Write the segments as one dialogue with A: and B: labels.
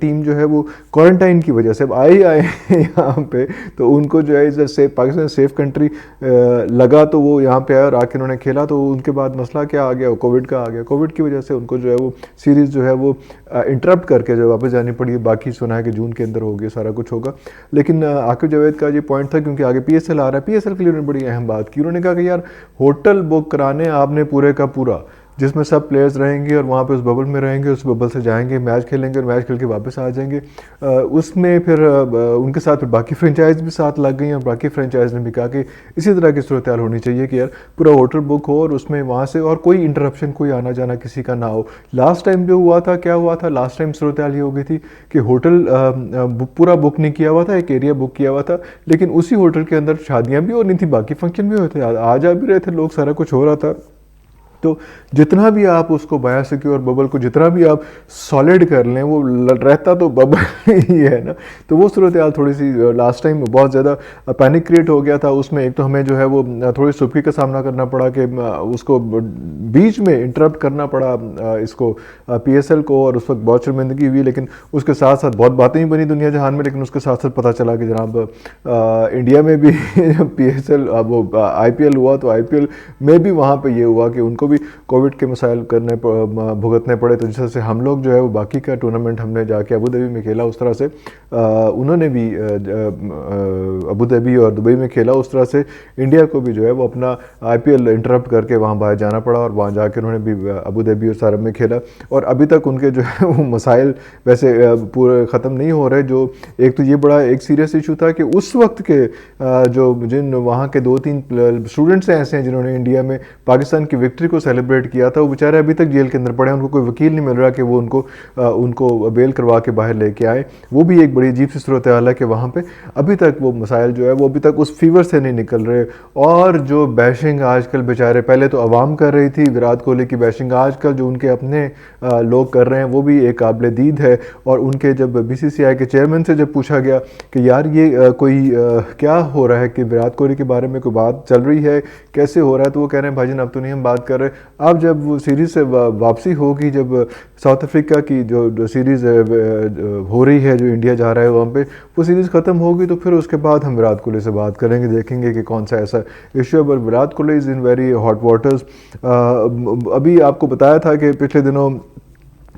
A: Team جو ہے وہ کوارنٹائن کی وجہ سے اب آئے ہیں یہاں پہ، تو ان کو جو ہے پاکستان سیف کنٹری لگا تو وہ یہاں پہ آئے اور آ کے انہوں نے کھیلا، تو ان کے بعد مسئلہ کیا آ گیا، کووڈ کا آ گیا، کووڈ کی وجہ سے ان کو جو ہے وہ سیریز جو ہے وہ انٹرپٹ کر کے جو واپس جانی پڑی ہے. باقی سنا ہے کہ جون کے اندر ہوگی، سارا کچھ ہوگا. لیکن عاقب جاوید کا یہ پوائنٹ تھا کیونکہ آگے پی ایس ایل آ رہا ہے، پی ایس ایل کے لیے انہوں نے بڑی اہم بات کی. انہوں نے کہا کہ یار ہوٹل بک کرانے آپ نے پورے کا پورا، جس میں سب پلیئرز رہیں گے اور وہاں پہ اس ببل میں رہیں گے، اس ببل سے جائیں گے، میچ کھیلیں گے اور میچ کھیل کے واپس آ جائیں گے. اس میں پھر ان کے ساتھ پھر باقی فرینچائز بھی ساتھ لگ گئی، اور باقی فرینچائز نے بھی کہا کہ اسی طرح کی صورتحال ہونی چاہیے کہ یار پورا ہوٹل بک ہو اور اس میں وہاں سے اور کوئی انٹرپشن، کوئی آنا جانا کسی کا نہ ہو. لاسٹ ٹائم جو ہوا تھا، کیا ہوا تھا لاسٹ ٹائم صورتحال یہ ہو گئی تھی کہ ہوٹل پورا بک نہیں کیا ہوا تھا، ایک ایریا بک کیا ہوا تھا، لیکن اسی ہوٹل کے اندر شادیاں بھی ہونی تھیں، باقی فنکشن بھی ہوتے تھے، آ جا بھی رہے تھے لوگ، سارا کچھ ہو رہا تھا. تو جتنا بھی آپ اس کو بایو سیکیور ببل کو جتنا بھی آپ سالڈ کر لیں، وہ رہتا تو ببل ہی ہے نا. تو وہ صورتحال تھوڑی سی لاسٹ ٹائم بہت زیادہ پینک کریٹ ہو گیا تھا. اس میں ایک تو ہمیں جو ہے وہ تھوڑی سبکی کا سامنا کرنا پڑا کہ اس کو بیچ میں انٹرپٹ کرنا پڑا اس کو پی ایس ایل کو، اور اس وقت بہت شرمندگی ہوئی. لیکن اس کے ساتھ ساتھ بہت باتیں ہی بنی دنیا جہان میں، لیکن اس کے ساتھ ساتھ پتہ چلا کہ جناب انڈیا میں بھی پی ایس ایل وہ آئی پی ایل ہوا، تو آئی پی ایل میں بھی وہاں پہ یہ ہوا کہ ان کو بھی کووڈ کے مسائل بھگتنے پڑے. تو جس طرح سے ہم لوگ جو ہے وہ باقی کا ٹورنامنٹ ہم نے جا کے ابو دھابی میں کھیلا، اس طرح سے انہوں نے بھی ابو دھابی اور دبئی میں کھیلا. اس طرح سے انڈیا کو بھی جو ہے وہ اپنا آئی پی ایل انٹرپٹ کر کے وہاں باہر جانا پڑا، اور وہاں جا کے انہوں نے بھی ابو دھابی اور سارب میں کھیلا. اور ابھی تک ان کے جو ہے وہ مسائل ویسے پورے ختم نہیں ہو رہے. جو ایک تو یہ بڑا ایک سیریس ایشو تھا کہ اس وقت کے جو جن وہاں کے 2-3 اسٹوڈنٹس ایسے ہیں جنہوں نے انڈیا میں پاکستان کی وکٹری کو سیلیبریٹ کیا تھا، وہ بیچارے ابھی تک جیل کے اندر پڑے ہیں. ان کو کوئی وکیل نہیں مل رہا کہ وہ ان کو بیل کروا کے باہر لے کے آئے. وہ بھی ایک بڑی عجیب سی صورتحال ہے کہ وہاں پہ ابھی تک وہ مسائل جو ہے وہ ابھی تک اس فیور سے نہیں نکل رہے. اور جو بیشنگ آج کل بیچارے، پہلے تو عوام کر رہی تھی وراٹ کوہلی کی بیشنگ، آج کل جو ان کے اپنے لوگ کر رہے ہیں وہ بھی ایک قابل دید ہے. اور ان کے جب بی سی سی آئی کے چیئرمین سے جب پوچھا گیا کہ یار یہ کوئی کیا ہو رہا ہے کہ وراٹ کوہلی کے بارے میں کوئی بات چل رہی ہے، کیسے ہو رہا ہے، تو وہ کہہ رہے ہیں بھائی جان اب تو نہیں ہم بات کر رہے. اب جب وہ سیریز سے واپسی ہوگی، جب ساؤتھ افریقہ کی جو سیریز ہو رہی ہے، جو انڈیا جا رہا ہے وہاں پہ، وہ سیریز ختم ہوگی تو پھر اس کے بعد ہم وراٹ کوہلی سے بات کریں گے، دیکھیں گے کہ کون سا ایسا ایشو ہے. پر وراٹ کوہلی از ان ویری ہاٹ واٹرز. ابھی آپ کو بتایا تھا کہ پچھلے دنوں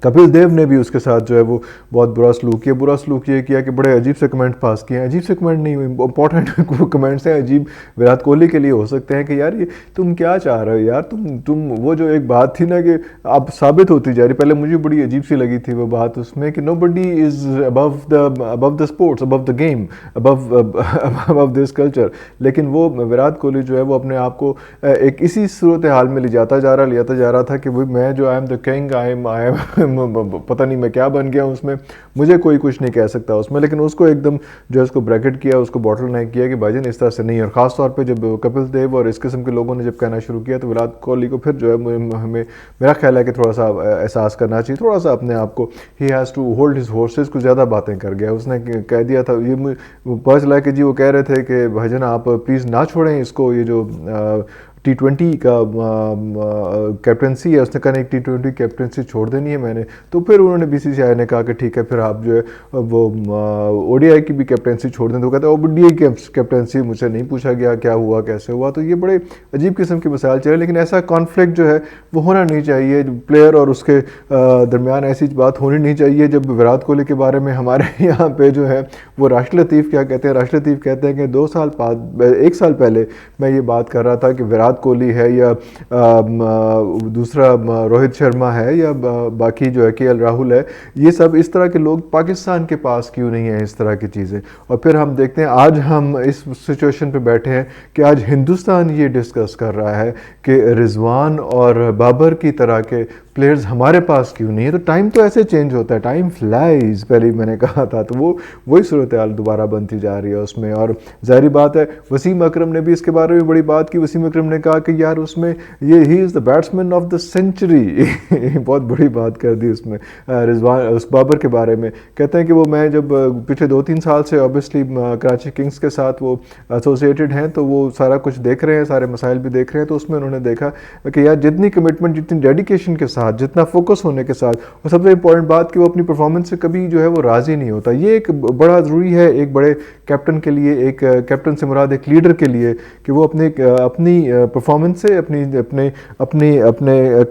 A: کپل دیو نے بھی اس کے ساتھ جو ہے وہ بہت برا سلوک یہ کیا کہ بڑے عجیب سے کمنٹ پاس کیے ہیں. عجیب سے کمنٹ نہیں، امپورٹنٹ کمنٹس ہیں، عجیب وراٹ کوہلی کے لیے ہو سکتے ہیں کہ یار یہ تم کیا چاہ رہے ہو یار، تم وہ جو ایک بات تھی نا کہ اب ثابت ہوتی جا رہی، پہلے مجھے بڑی عجیب سی لگی تھی وہ بات اس میں کہ nobody is above the sports, above the game, above this culture. لیکن وہ وراٹ کوہلی جو ہے وہ اپنے آپ کو ایک اسی صورتحال میں لے جاتا جا رہا تھا کہ میں جو I am the king, I am پتہ نہیں میں کیا بن گیا ہوں اس میں، مجھے کوئی کچھ نہیں کہہ سکتا اس میں. لیکن اس کو ایک دم جو ہے اس کو بریکٹ کیا، اس کو باٹل نیک کیا کہ بھائی جان اس طرح سے نہیں. اور خاص طور پہ جب کپل دیو اور اس قسم کے لوگوں نے جب کہنا شروع کیا تو وراٹ کوہلی کو پھر جو ہے ہمیں میرا خیال ہے کہ تھوڑا سا احساس کرنا چاہیے، تھوڑا سا اپنے آپ کو ہی he's to hold his horses. کو زیادہ باتیں کر گیا، اس نے کہہ دیا تھا، یہ پتہ چلا کہ جی وہ کہہ رہے تھے کہ بھائی جان آپ پلیز نہ چھوڑیں اس کو، یہ جو T20 کا کیپٹنسی ہے، اس نے کہا نہیں T20 کیپٹنسی چھوڑ دینی ہے میں نے. تو پھر انہوں نے بی سی سی آئی نے کہا کہ ٹھیک ہے پھر آپ جو ہے وہ او ڈی آئی کی بھی کیپٹنسی چھوڑ دیں. تو کہتے ہیں او ڈی آئی کی کیپٹنسی مجھ سے نہیں پوچھا گیا کیا ہوا کیسے ہوا. تو یہ بڑے عجیب قسم کے مسائل چلے، لیکن ایسا کانفلکٹ جو ہے وہ ہونا نہیں چاہیے پلیئر اور اس کے درمیان. ایسی بات ہونی نہیں چاہیے. جب وراٹ کوہلی کے بارے میں ہمارے یہاں پہ جو ہے وہ راشد لطیف کیا کہتے ہیں، راشد لطیف کہتے ہیں کہ 1 سال پہلے میں یہ بات کر رہا تھا کہ وراٹ کوہلی ہے یا دوسرا روہت شرما ہے یا باقی جو ہے کے ایل راہل ہے، یہ سب اس طرح کے لوگ پاکستان کے پاس کیوں نہیں ہیں اس طرح کی چیزیں. اور پھر ہم دیکھتے ہیں آج ہم اس سچویشن پہ بیٹھے ہیں کہ آج ہندوستان یہ ڈسکس کر رہا ہے کہ رضوان اور بابر کی طرح کے پلیئرز ہمارے پاس کیوں نہیں ہے. تو ٹائم تو ایسے چینج ہوتا ہے، ٹائم فلائز، پہلے میں نے کہا تھا. تو وہی صورتحال دوبارہ بنتی جا رہی ہے اس میں. اور ظاہری بات ہے وسیم اکرم نے بھی اس کے بارے میں بڑی بات کی. وسیم اکرم نے کہا کہ یار اس میں یہ ہی از دا بیٹسمین آف دا سینچری. بہت بڑی بات کر دی اس میں رضوان اس بابر کے بارے میں. کہتے ہیں کہ وہ میں جب پچھلے 2-3 سال سے اوبیسلی کراچی کنگز کے ساتھ وہ ایسوسیٹڈ ہیں تو وہ سارا کچھ دیکھ رہے ہیں، سارے مسائل بھی دیکھ رہے ہیں. تو اس میں انہوں نے دیکھا کہ یار جتنی کمٹمنٹ، جتنی ڈیڈیکیشن کے ساتھ ساتھ, جتنا فوکس ہونے کے ساتھ, اور سب سے امپورٹنٹ بات کہ وہ اپنی پرفارمنس سے کبھی جو ہے وہ راضی نہیں ہوتا. یہ ایک بڑا ضروری ہے ایک بڑے کیپٹن کے لیے, ایک کیپٹن سے مراد ایک لیڈر کے لیے, کہ وہ اپنی پرفارمنس سے, اپنے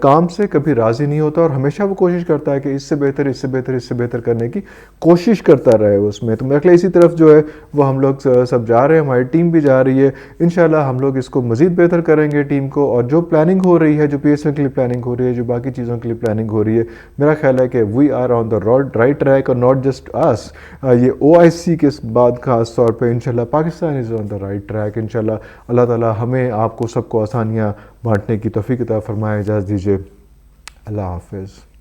A: کام سے کبھی راضی نہیں ہوتا, اور ہمیشہ وہ کوشش کرتا ہے کہ اس سے بہتر, اس سے بہتر, اس سے بہتر کرنے کی کوشش کرتا رہے اس میں. تو میرے خیال اسی طرف جو ہے وہ ہم لوگ سب جا رہے ہیں, ہماری ٹیم بھی جا رہی ہے. انشاءاللہ ہم لوگ اس کو مزید بہتر کریں گے ٹیم کو, اور جو پلاننگ ہو رہی ہے, جو پی ایس ایل کے لیے پلاننگ ہو رہی ہے, جو باقی چیزوں کے لیے پلاننگ ہو رہی ہے, میرا خیال ہے کہ we are on the right track, اور ناٹ جسٹ اس. یہ او آئی سی کے بعد خاص طور پہ انشاءاللہ پاکستان از آن دا رائٹ ٹریک. انشاءاللہ اللہ تعالیٰ ہمیں آپ کو سب کو آسانیاں بانٹنے کی توفیق عطا فرمائے. اجازت دیجیے, اللہ حافظ.